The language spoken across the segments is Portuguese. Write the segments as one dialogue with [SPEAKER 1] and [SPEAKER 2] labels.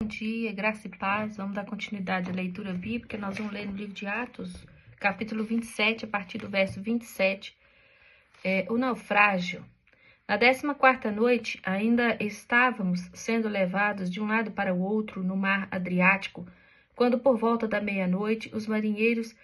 [SPEAKER 1] dia, graça e paz. Vamos dar continuidade à leitura bíblica. Nós vamos ler no livro de Atos, capítulo 27, a partir do verso 27. O naufrágio. Na 14ª noite, ainda estávamos sendo levados de um lado para o outro no mar Adriático, quando por volta da meia-noite os marinheiros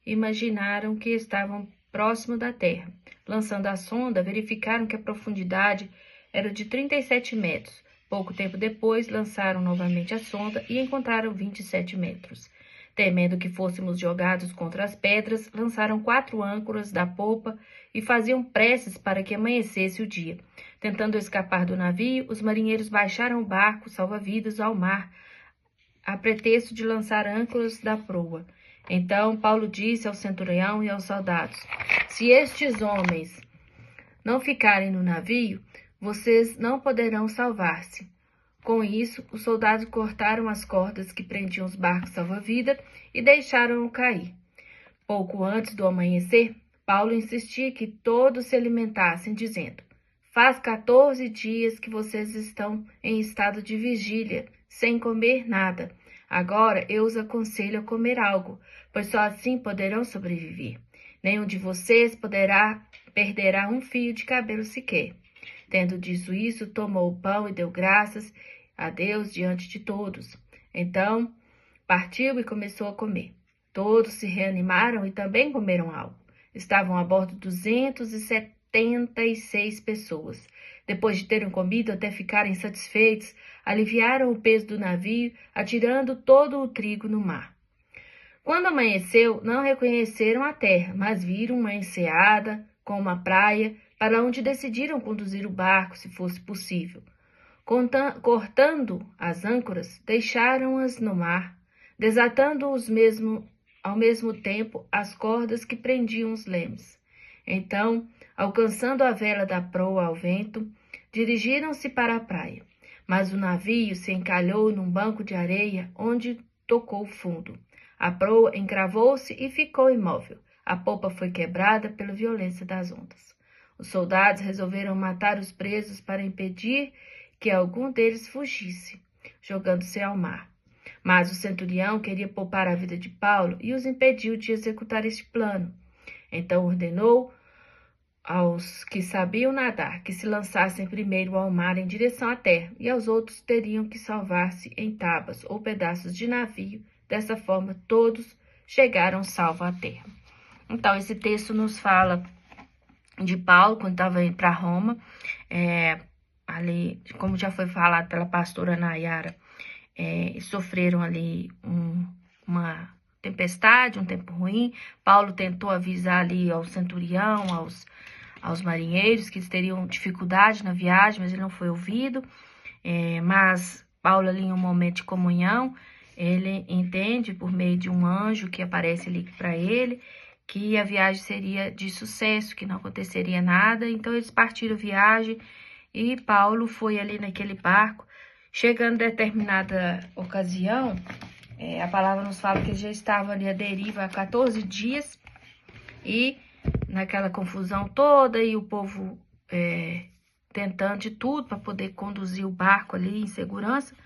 [SPEAKER 1] imaginaram que estavam próximo da terra. Lançando a sonda, verificaram que a profundidade era de 37 metros. Pouco tempo depois, lançaram novamente a sonda e encontraram 27 metros. Temendo que fôssemos jogados contra as pedras, lançaram 4 âncoras da popa e faziam preces para que amanhecesse o dia. Tentando escapar do navio, os marinheiros baixaram o barco salva-vidas ao mar, a pretexto de lançar âncoras da proa. Então Paulo disse ao centurião e aos soldados: se estes homens não ficarem no navio, vocês não poderão salvar-se. Com isso, os soldados cortaram as cordas que prendiam os barcos salva-vida e deixaram-o cair. Pouco antes do amanhecer, Paulo insistia que todos se alimentassem, dizendo: faz 14 dias que vocês estão em estado de vigília, sem comer nada. Agora eu os aconselho a comer algo, pois só assim poderão sobreviver. Nenhum de vocês perderá um fio de cabelo sequer. Tendo dito isso, tomou o pão e deu graças a Deus diante de todos. Então, partiu e começou a comer. Todos se reanimaram e também comeram algo. Estavam a bordo 276 pessoas. Depois de terem comido até ficarem satisfeitos, aliviaram o peso do navio, atirando todo o trigo no mar. Quando amanheceu, não reconheceram a terra, mas viram uma enseada com uma praia, para onde decidiram conduzir o barco, se fosse possível. Cortando as âncoras, deixaram-as no mar, desatando ao mesmo tempo as cordas que prendiam os lemes. Então, alcançando a vela da proa ao vento, dirigiram-se para a praia. Mas o navio se encalhou num banco de areia, onde tocou fundo. A proa encravou-se e ficou imóvel. A popa foi quebrada pela violência das ondas. Os soldados resolveram matar os presos para impedir que algum deles fugisse, jogando-se ao mar. Mas o centurião queria poupar a vida de Paulo e os impediu de executar este plano. Então ordenou aos que sabiam nadar que se lançassem primeiro ao mar em direção à terra, e aos outros teriam que salvar-se em tábuas ou pedaços de navio. Dessa forma, todos chegaram salvos à terra. Então, esse texto nos fala de Paulo, quando estava indo para Roma, ali, como já foi falado pela pastora Nayara, sofreram ali uma tempestade, um tempo ruim. Paulo tentou avisar ali ao centurião, aos marinheiros, que eles teriam dificuldade na viagem, mas ele não foi ouvido. Mas Paulo ali em um momento de comunhão, ele entende por meio de um anjo que aparece ali para ele, que a viagem seria de sucesso, que não aconteceria nada. Então eles partiram a viagem e Paulo foi ali naquele barco. Chegando a determinada ocasião, a palavra nos fala que eles já estavam ali à deriva há 14 dias e naquela confusão toda, e o povo tentando de tudo para poder conduzir o barco ali em segurança.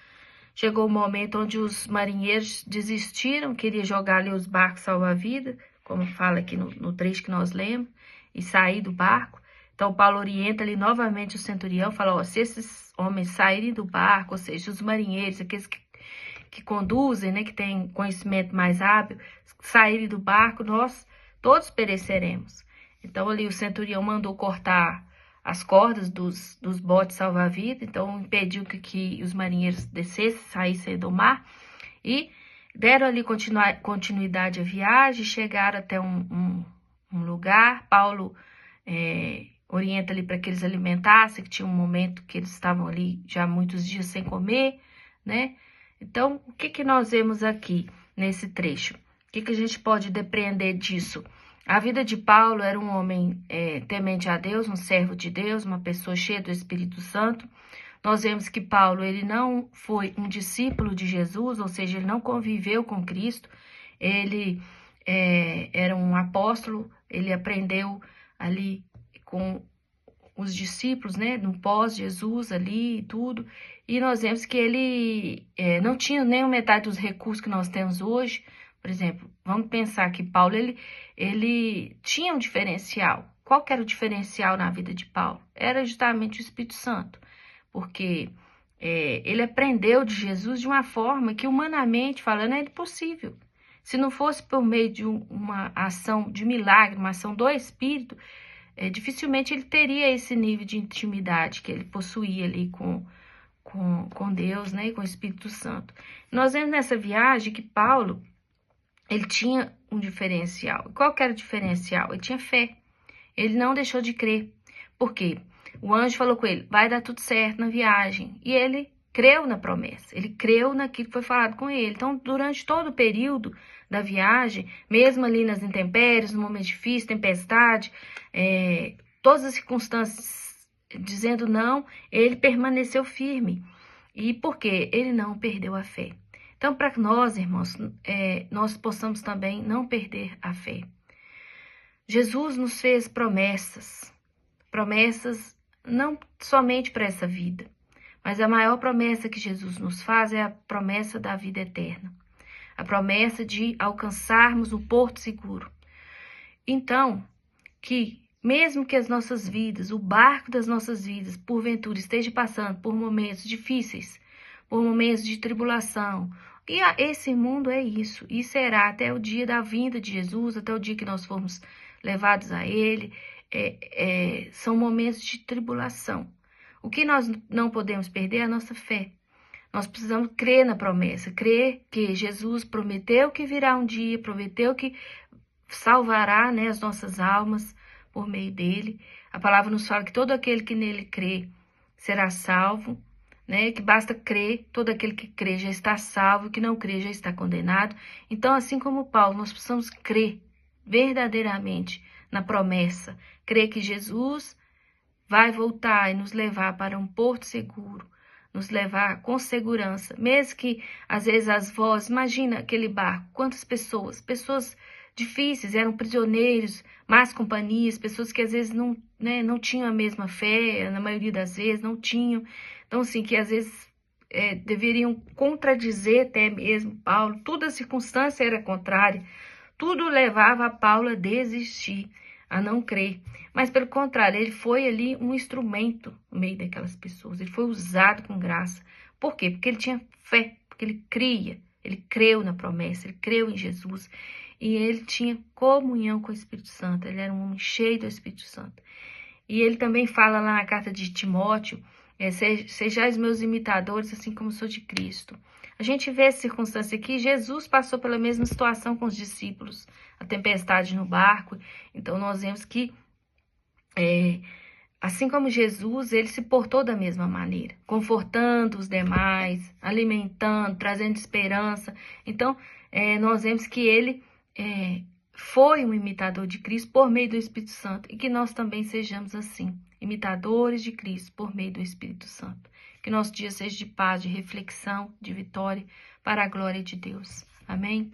[SPEAKER 1] Chegou o momento onde os marinheiros desistiram, queriam jogar ali os barcos salva-vida, como fala aqui no trecho que nós lemos, e sair do barco. Então, Paulo orienta ali novamente o centurião, fala: se esses homens saírem do barco, ou seja, os marinheiros, aqueles que conduzem, né, que têm conhecimento mais hábil, saírem do barco, nós todos pereceremos. Então, ali o centurião mandou cortar as cordas dos botes salva-vida, então impediu que os marinheiros descessem, saíssem do mar, e deram ali continuidade à viagem, chegaram até um lugar. Paulo orienta ali para que eles alimentassem, que tinha um momento que eles estavam ali já muitos dias sem comer, né? Então, o que nós vemos aqui nesse trecho? O que a gente pode depreender disso? A vida de Paulo era um homem temente a Deus, um servo de Deus, uma pessoa cheia do Espírito Santo. Nós vemos que Paulo, ele não foi um discípulo de Jesus, ou seja, ele não conviveu com Cristo. Ele era um apóstolo, ele aprendeu ali com os discípulos, né, no pós-Jesus ali e tudo, e nós vemos que ele não tinha nem a metade dos recursos que nós temos hoje. Por exemplo, vamos pensar que Paulo, ele tinha um diferencial. Qual que era o diferencial na vida de Paulo? Era justamente o Espírito Santo, porque ele aprendeu de Jesus de uma forma que, humanamente falando, é impossível. Se não fosse por meio de uma ação de milagre, uma ação do Espírito, dificilmente ele teria esse nível de intimidade que ele possuía ali com Deus, né, e com o Espírito Santo. Nós vemos nessa viagem que Paulo, ele tinha um diferencial. Qual que era o diferencial? Ele tinha fé. Ele não deixou de crer. Por quê? O anjo falou com ele, vai dar tudo certo na viagem. E ele creu na promessa. Ele creu naquilo que foi falado com ele. Então, durante todo o período da viagem, mesmo ali nas intempéries, no momento difícil, tempestade, todas as circunstâncias dizendo não, ele permaneceu firme. E por quê? Ele não perdeu a fé. Então, para nós, irmãos, nós possamos também não perder a fé. Jesus nos fez promessas não somente para essa vida, mas a maior promessa que Jesus nos faz é a promessa da vida eterna, a promessa de alcançarmos o porto seguro. Então, que mesmo que as nossas vidas, o barco das nossas vidas, porventura esteja passando por momentos difíceis, por momentos de tribulação, e esse mundo é isso, e será até o dia da vinda de Jesus, até o dia que nós formos levados a Ele, são momentos de tribulação. O que nós não podemos perder é a nossa fé. Nós precisamos crer na promessa, crer que Jesus prometeu que virá um dia, prometeu que salvará, né, as nossas almas por meio dele. A palavra nos fala que todo aquele que nele crê será salvo, né? Que basta crer, todo aquele que crê já está salvo, que não crê já está condenado. Então, assim como Paulo, nós precisamos crer verdadeiramente na promessa, crer que Jesus vai voltar e nos levar para um porto seguro, nos levar com segurança, mesmo que às vezes as vozes, imagina aquele barco, quantas pessoas difíceis, eram prisioneiros, más companhias, pessoas que às vezes não tinham a mesma fé, na maioria das vezes não tinham, então assim, que às vezes deveriam contradizer até mesmo Paulo, toda a circunstância era contrária, tudo levava a Paulo a desistir, a não crer. Mas, pelo contrário, ele foi ali um instrumento no meio daquelas pessoas. Ele foi usado com graça. Por quê? Porque ele tinha fé, porque ele cria, ele creu na promessa, ele creu em Jesus. E ele tinha comunhão com o Espírito Santo, ele era um homem cheio do Espírito Santo. E ele também fala lá na carta de Timóteo, sejais meus imitadores, assim como sou de Cristo. A gente vê essa circunstância aqui, Jesus passou pela mesma situação com os discípulos, a tempestade no barco. Então, nós vemos que, assim como Jesus, ele se portou da mesma maneira, confortando os demais, alimentando, trazendo esperança. Então, nós vemos que ele foi um imitador de Cristo por meio do Espírito Santo, e que nós também sejamos assim, imitadores de Cristo por meio do Espírito Santo. Que nosso dia seja de paz, de reflexão, de vitória, para a glória de Deus. Amém?